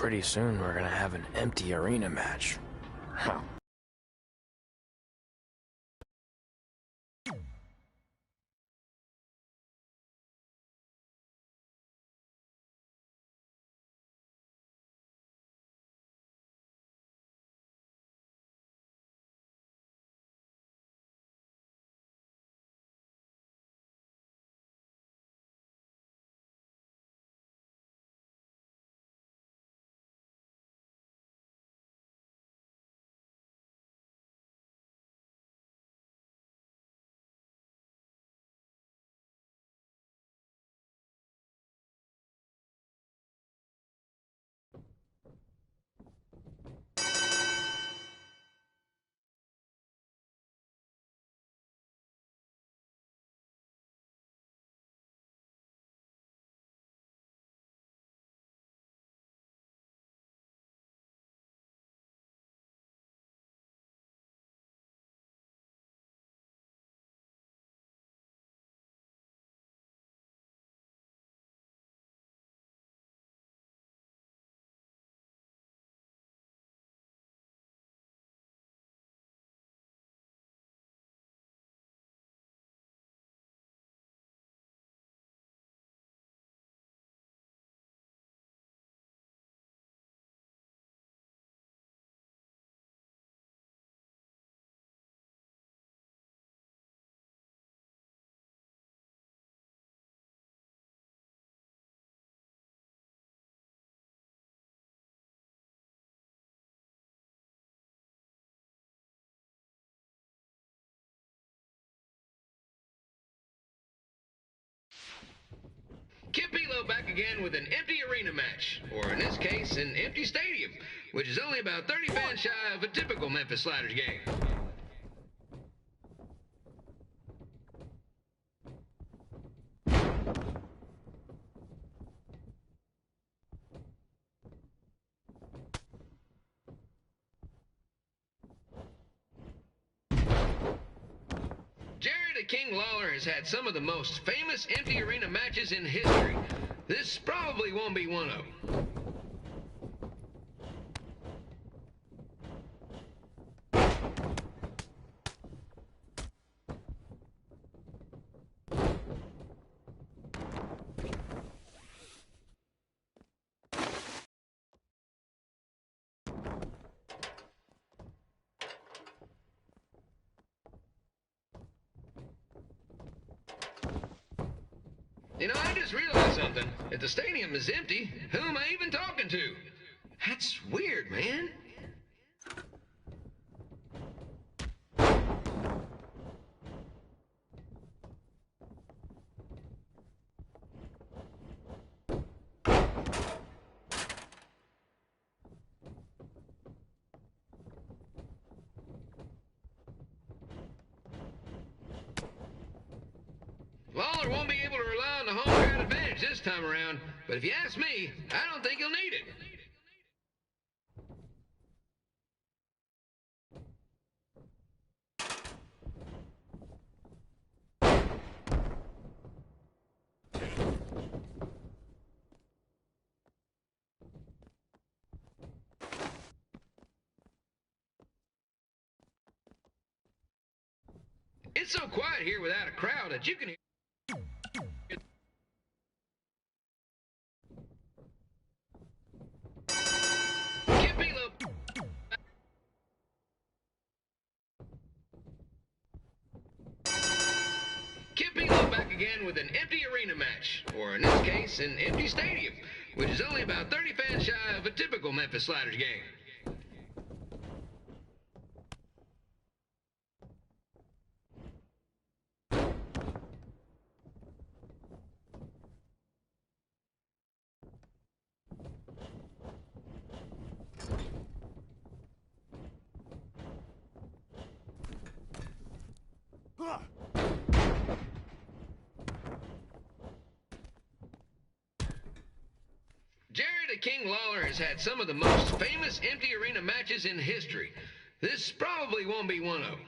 Pretty soon we're gonna have an empty arena match. Huh. Kipilo back again with an empty arena match, or in this case, an empty stadium, which is only about 30 fans shy of a typical Memphis Sliders game. King Lawler has had some of the most famous empty arena matches in history. This probably won't be one of them. You know, I just realized something. If the stadium is empty, who am I even talking to? That's weird, man. Lawler won't be able to rely on the home crowd advantage this time around, but if you ask me, I don't think he'll need it. It's so quiet here without a crowd that you can hear. Kipilo back again with an empty arena match, or in this case, an empty stadium, which is only about 30 fans shy of a typical Memphis Sliders game. King Lawler has had some of the most famous empty arena matches in history. This probably won't be one of them.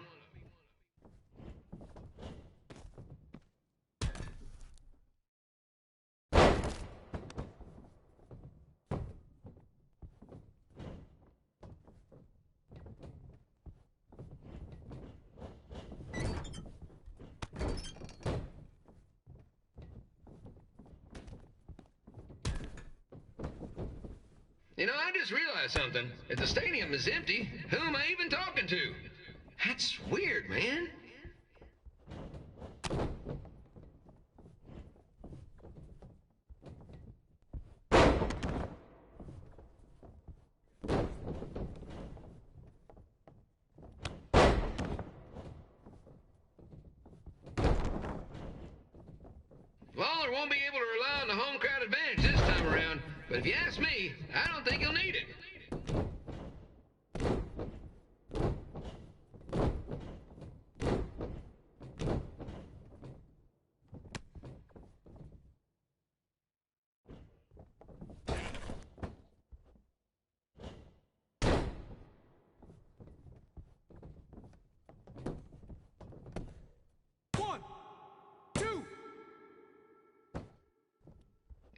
You know, I just realized something. If the stadium is empty, who am I even talking to? That's weird, man. Lawler won't be able to rely on the home crowd advantage this time around, but if you ask me, I don't think he'll need it.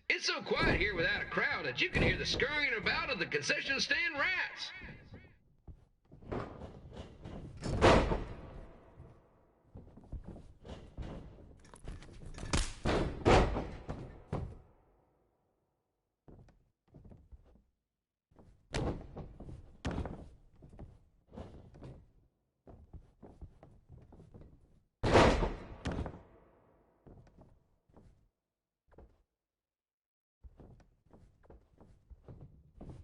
It's so quiet here without a crowd that you can hear the scurrying about of the concession stand rats.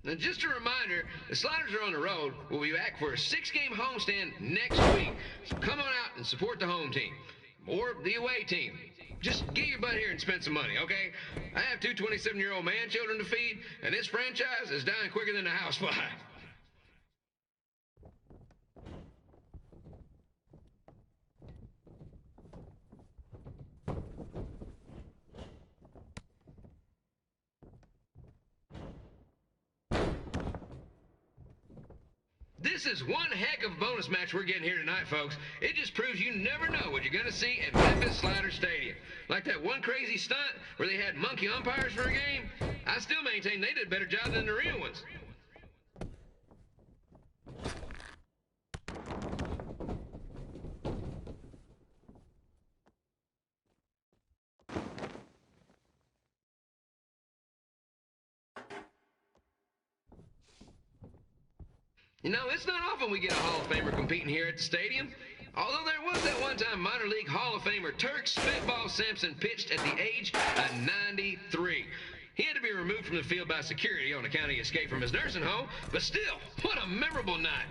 Now, just a reminder, the Sliders are on the road. We'll be back for a 6-game homestand next week. So come on out and support the home team. Or the away team. Just get your butt here and spend some money, okay? I have 2 27-year-old man children to feed, and this franchise is dying quicker than a housefly. This is one heck of a bonus match we're getting here tonight, folks. It just proves you never know what you're going to see at Memphis Slider Stadium. Like that one crazy stunt where they had monkey umpires for a game. I still maintain they did a better job than the real ones. You know, it's not often we get a Hall of Famer competing here at the stadium. Although there was that one time minor league Hall of Famer Turk Spitball Sampson pitched at the age of 93. He had to be removed from the field by security on account of his escape from his nursing home, but still, what a memorable night.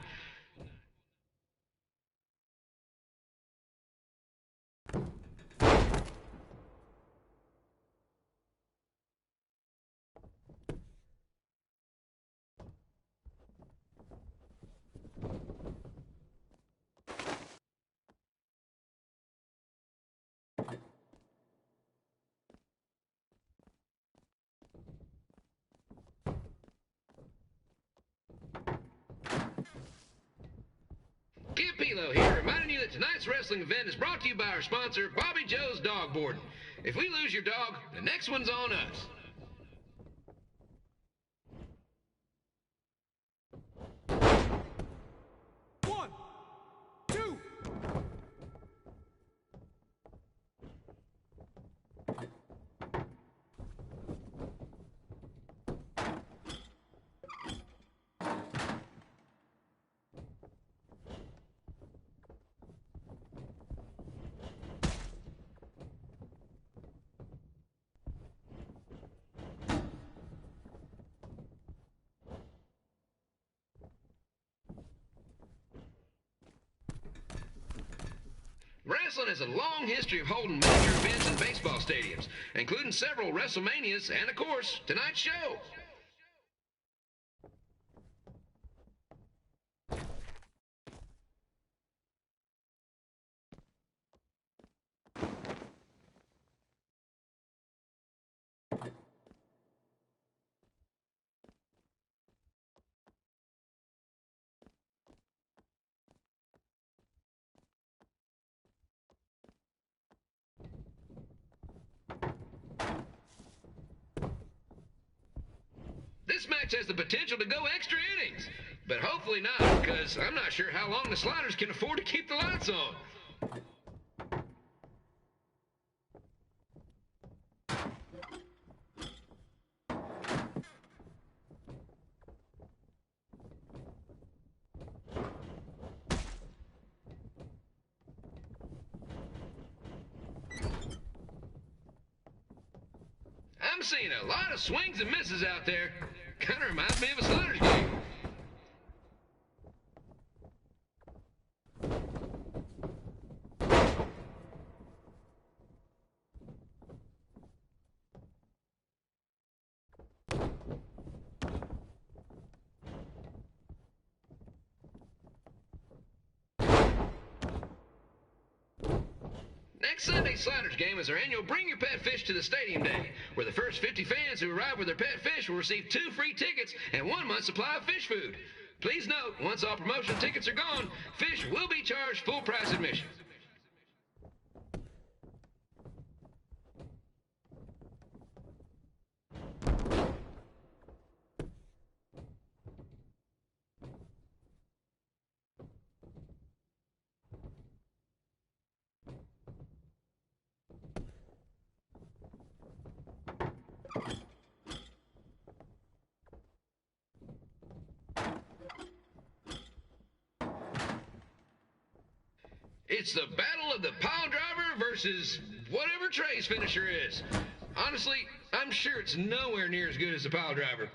Kid Pilo here, reminding you that tonight's wrestling event is brought to you by our sponsor, Bobby Joe's Dog Boarding. If we lose your dog, the next one's on us. Wrestling has a long history of holding major events in baseball stadiums, including several WrestleManias and, of course, tonight's show. This match has the potential to go extra innings, but hopefully not, because I'm not sure how long the Sliders can afford to keep the lights on. I'm seeing a lot of swings and misses out there. Kind of reminds me of a Sliders game. Next Sunday's Sliders game is our annual Bring Your Pet Fish to the Stadium Day, where the first 50 fans who arrive with their pet fish will receive 2 free tickets and 1 month's supply of fish food. Please note, once all promotion tickets are gone, fish will be charged full price admission. It's the battle of the pile driver versus whatever Trey's finisher is. Honestly, I'm sure it's nowhere near as good as the pile driver.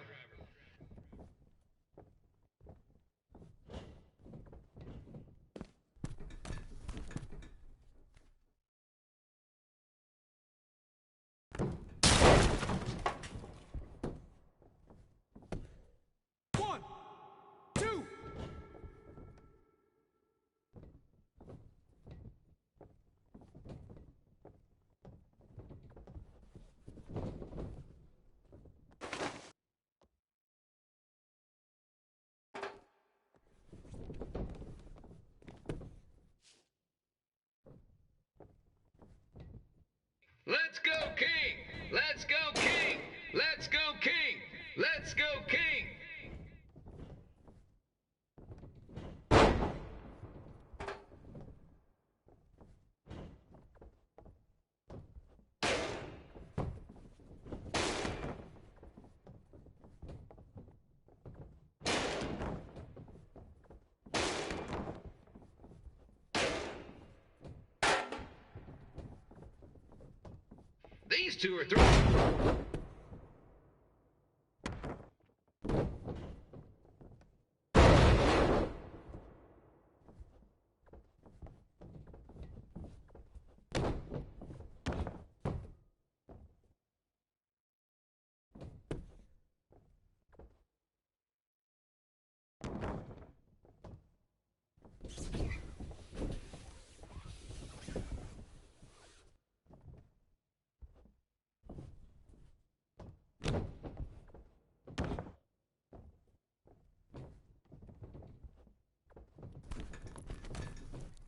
Let's go, King! Let's go, King! Let's go, King! Let's go, King! These two are throwing.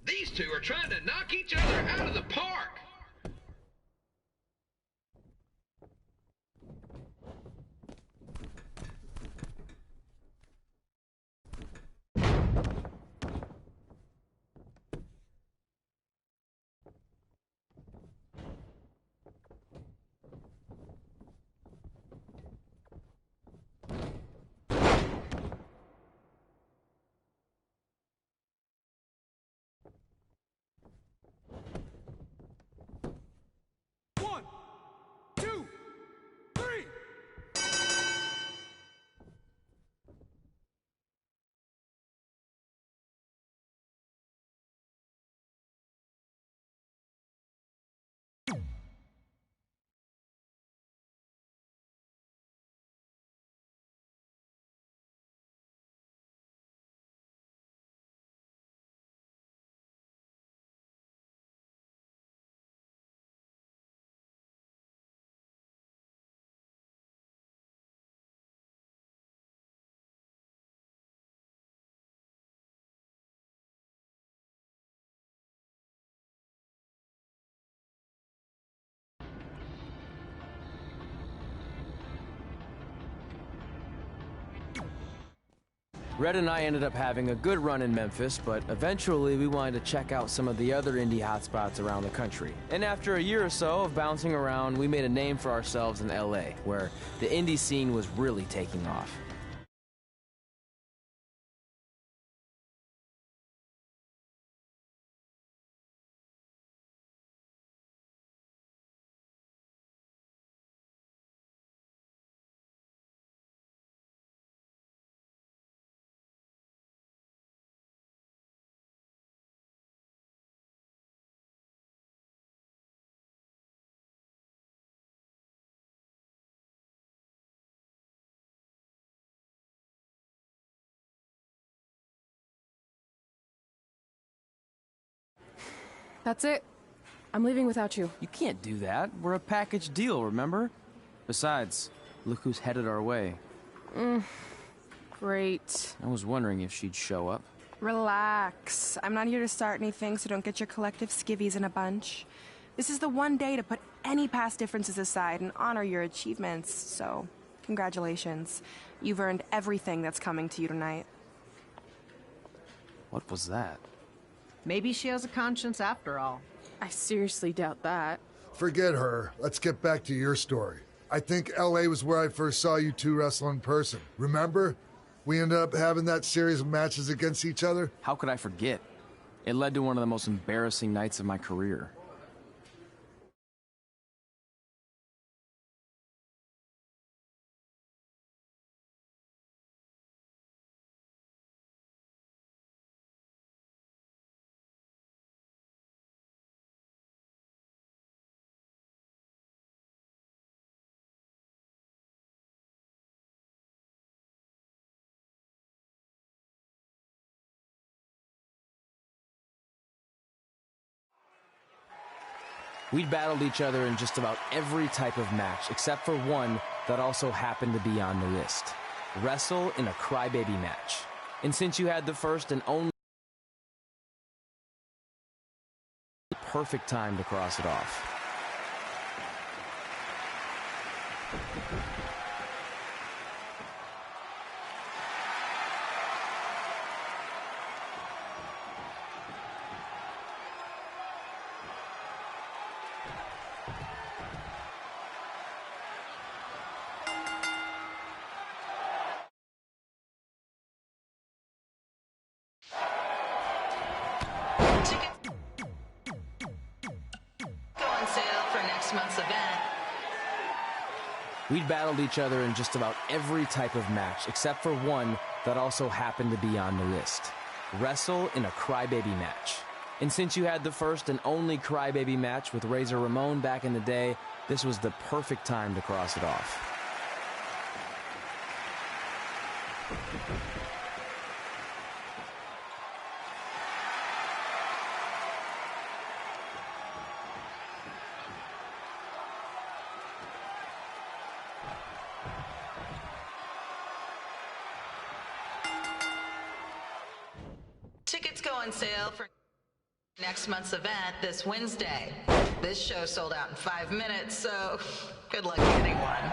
These two are trying to knock each other out of the park. Red and I ended up having a good run in Memphis, but eventually we wanted to check out some of the other indie hotspots around the country. And after a year or so of bouncing around, we made a name for ourselves in LA, where the indie scene was really taking off. That's it. I'm leaving without you. You can't do that. We're a package deal, remember? Besides, look who's headed our way. Great. I was wondering if she'd show up. Relax. I'm not here to start anything, so don't get your collective skivvies in a bunch. This is the one day to put any past differences aside and honor your achievements, so congratulations. You've earned everything that's coming to you tonight. What was that? Maybe she has a conscience after all. I seriously doubt that. Forget her. Let's get back to your story. I think LA was where I first saw you two wrestle in person. Remember? We ended up having that series of matches against each other. How could I forget? It led to one of the most embarrassing nights of my career. We'd battled each other in just about every type of match, except for one that also happened to be on the list. Wrestle in a crybaby match. And since you had the first and only perfect time to cross it off. Month's event. We'd battled each other in just about every type of match, except for one that also happened to be on the list. Wrestle in a crybaby match. And since you had the first and only crybaby match with Razor Ramon back in the day, this was the perfect time to cross it off. Tickets go on sale for next month's event this Wednesday. This show sold out in 5 minutes, so good luck getting one.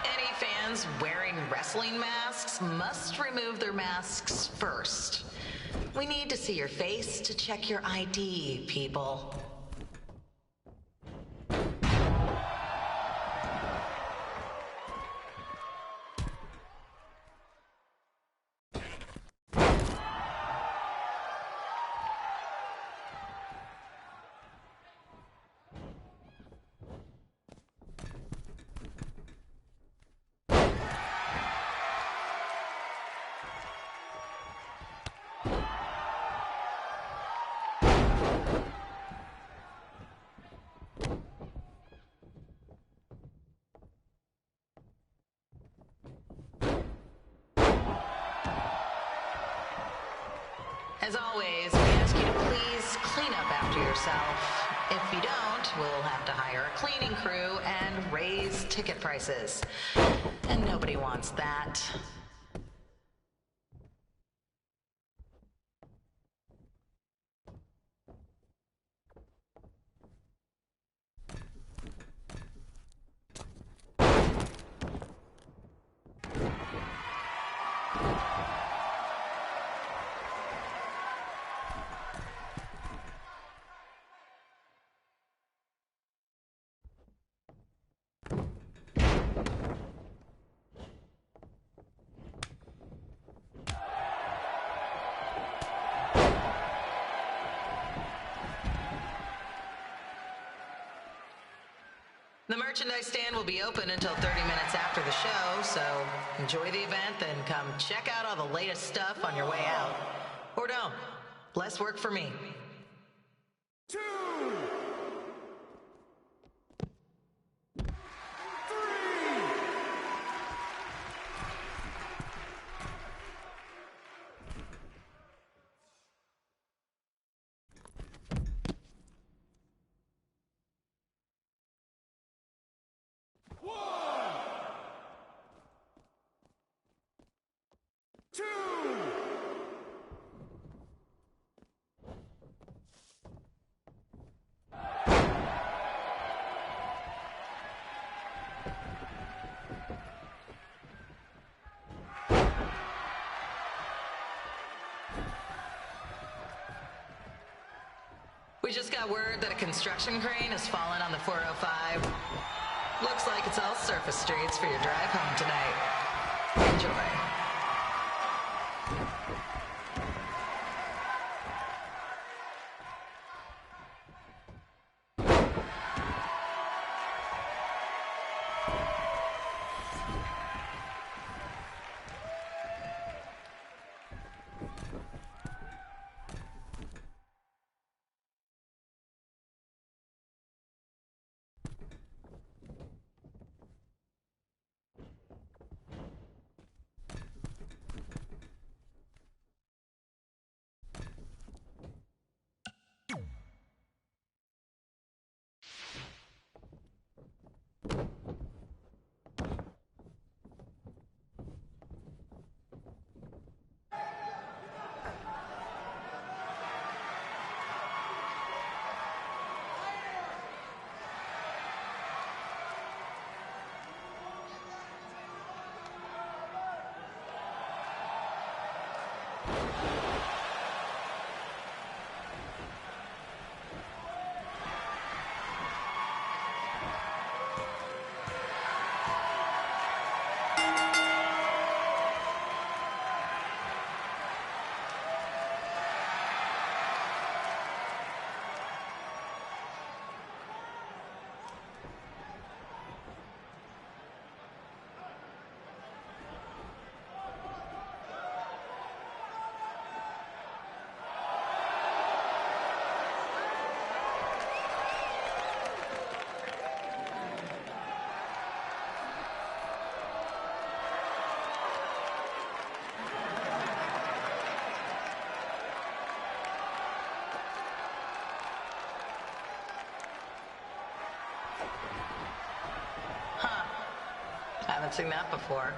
Any fans wearing wrestling masks must remove their masks first. We need to see your face to check your ID, people. As always, we ask you to please clean up after yourself. If you don't, we'll have to hire a cleaning crew and raise ticket prices. And nobody wants that. The merchandise stand will be open until 30 minutes after the show, so enjoy the event, then come check out all the latest stuff on your way out. Or don't. Less work for me. 2, 3. We just got word that a construction crane has fallen on the 405. Looks like it's all surface streets for your drive home tonight. Enjoy. Haven't seen that before.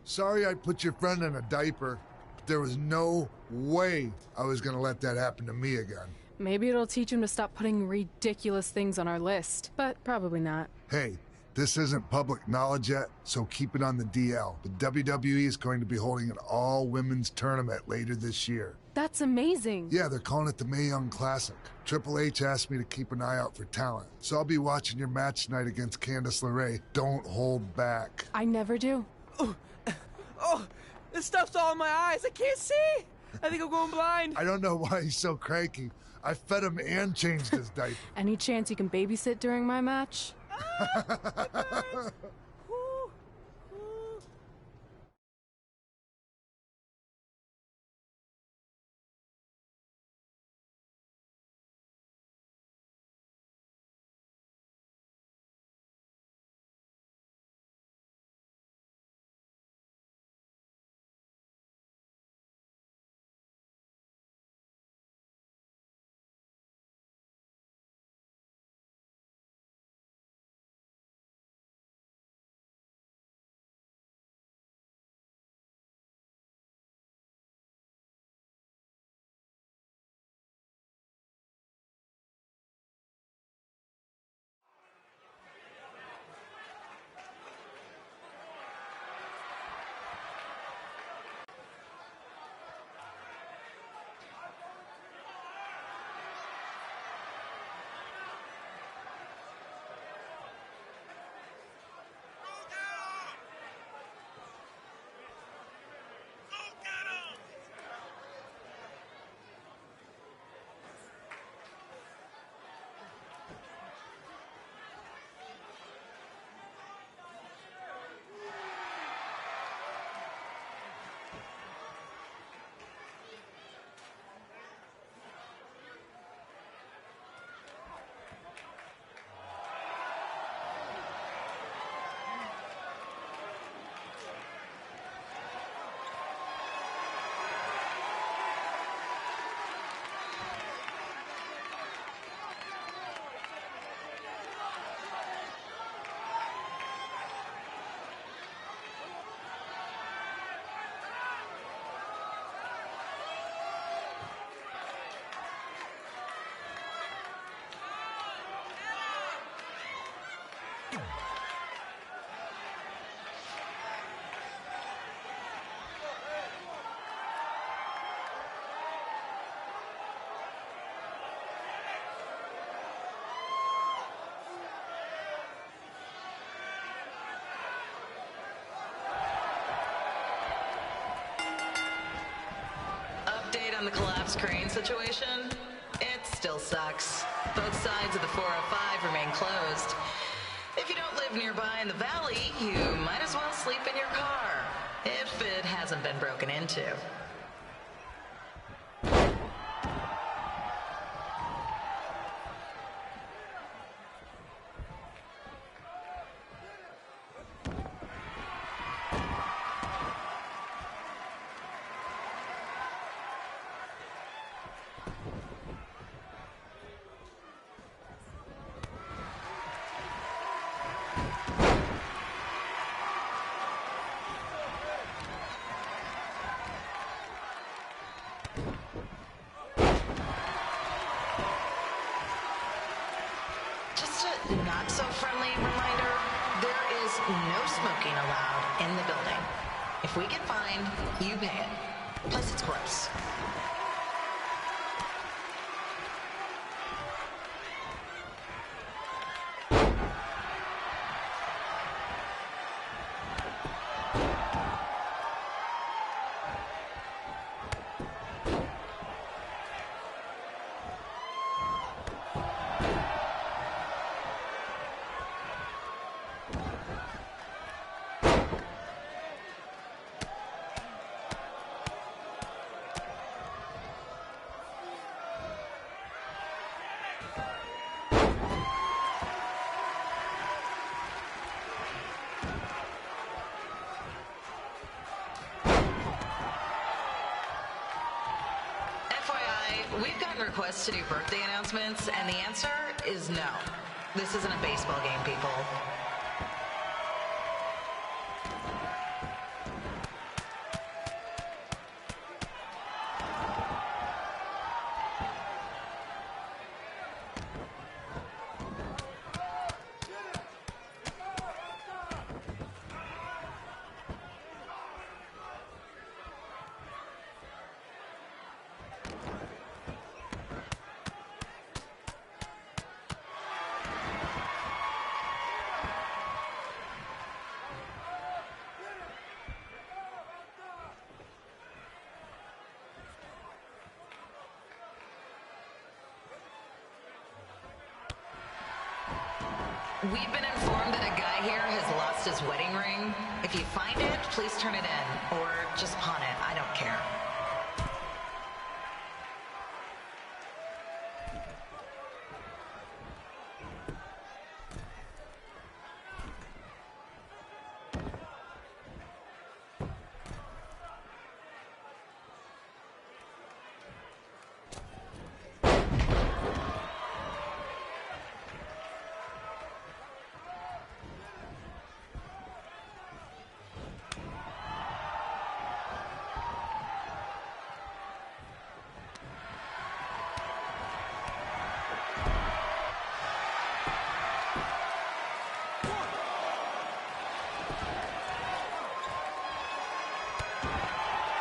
Sorry I put your friend in a diaper, but there was no way I was gonna let that happen to me again. Maybe it'll teach him to stop putting ridiculous things on our list, but probably not. Hey, this isn't public knowledge yet, so keep it on the DL. The WWE is going to be holding an all-women's tournament later this year. That's amazing. Yeah, they're calling it the Mae Young Classic. Triple H asked me to keep an eye out for talent, so I'll be watching your match tonight against Candice LeRae. Don't hold back. I never do. Oh, this stuff's all in my eyes. I can't see. I think I'm going blind. I don't know why he's so cranky. I fed him and changed his diaper. Any chance you can babysit during my match? from the collapsed crane situation? It still sucks. Both sides of the 405 remain closed. If you don't live nearby in the valley, you might as well sleep in your car, if it hasn't been broken into. Not so friendly reminder, there is no smoking allowed in the building. If we get fined, you pay it. Plus it's gross. We've gotten requests to do birthday announcements, and the answer is no. This isn't a baseball game, people. We've been informed that a guy here has lost his wedding ring. If you find it, please turn it in, or just pawn it. I don't care.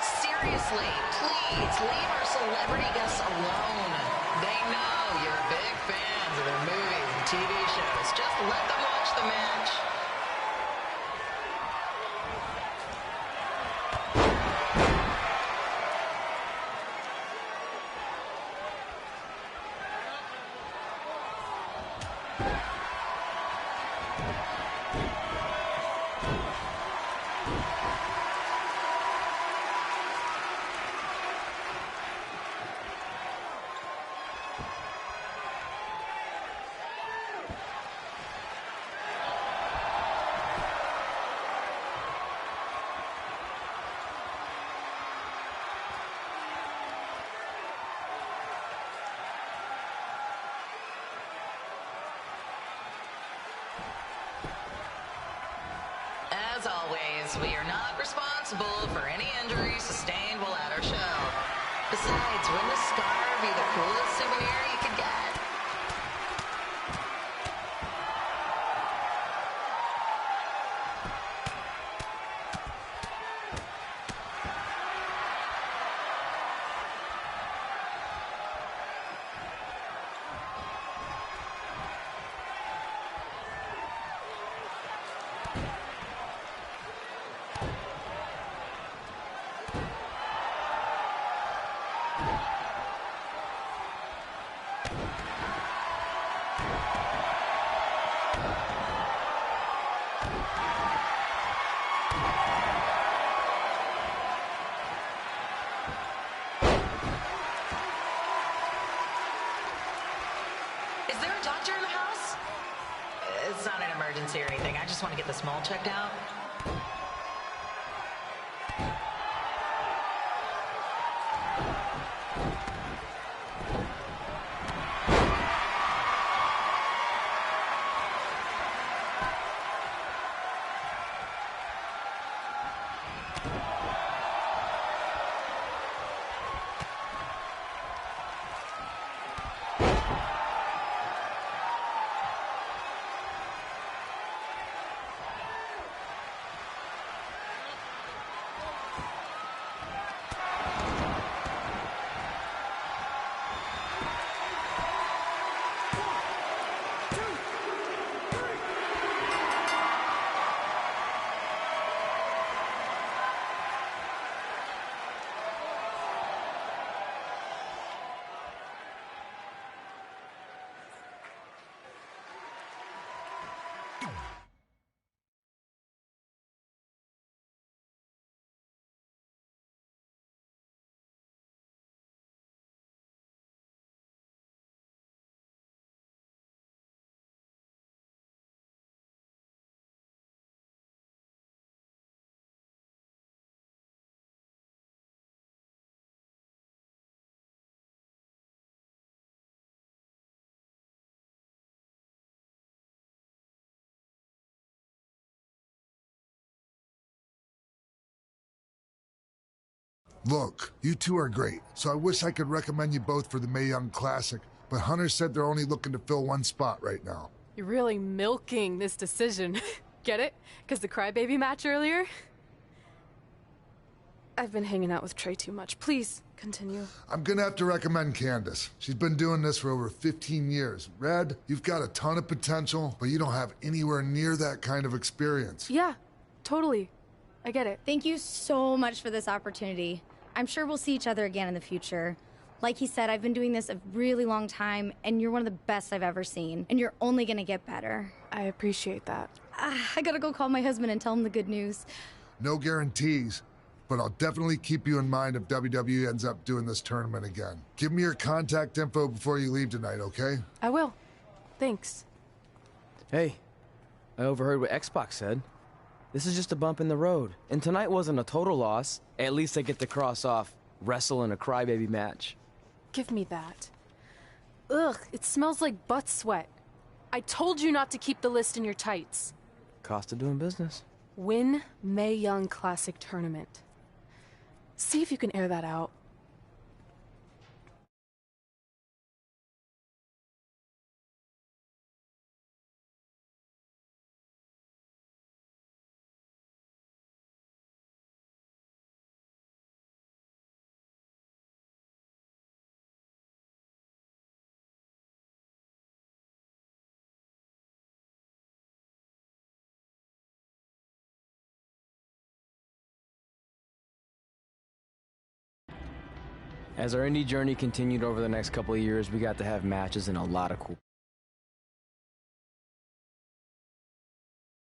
Seriously, please leave our celebrity guests alone. They know you're big fans of their movies and TV shows. Just let them watch the match. As always, we are not responsible for any injuries sustained while at our show. Besides, wouldn't a scar be the coolest souvenir you could get? Is there a doctor in the house? It's not an emergency or anything. I just want to get this mole checked out. Look, you two are great, so I wish I could recommend you both for the Mae Young Classic, but Hunter said they're only looking to fill one spot right now. You're really milking this decision. Get it? Because the crybaby match earlier? I've been hanging out with Trey too much. Please, continue. I'm gonna have to recommend Candace. She's been doing this for over 15 years. Red, you've got a ton of potential, but you don't have anywhere near that kind of experience. Yeah, totally. I get it. Thank you so much for this opportunity. I'm sure we'll see each other again in the future. Like he said, I've been doing this a really long time, and you're one of the best I've ever seen. And you're only gonna get better. I appreciate that. I gotta go call my husband and tell him the good news. No guarantees, but I'll definitely keep you in mind if WWE ends up doing this tournament again. Give me your contact info before you leave tonight, okay? I will. Thanks. Hey, I overheard what Xbox said. This is just a bump in the road, and tonight wasn't a total loss. At least I get to cross off wrestle in a crybaby match. Give me that. Ugh, it smells like butt sweat. I told you not to keep the list in your tights. Cost of doing business. Win Mae Young Classic Tournament. See if you can air that out. As our indie journey continued over the next couple of years, we got to have matches in a lot of cool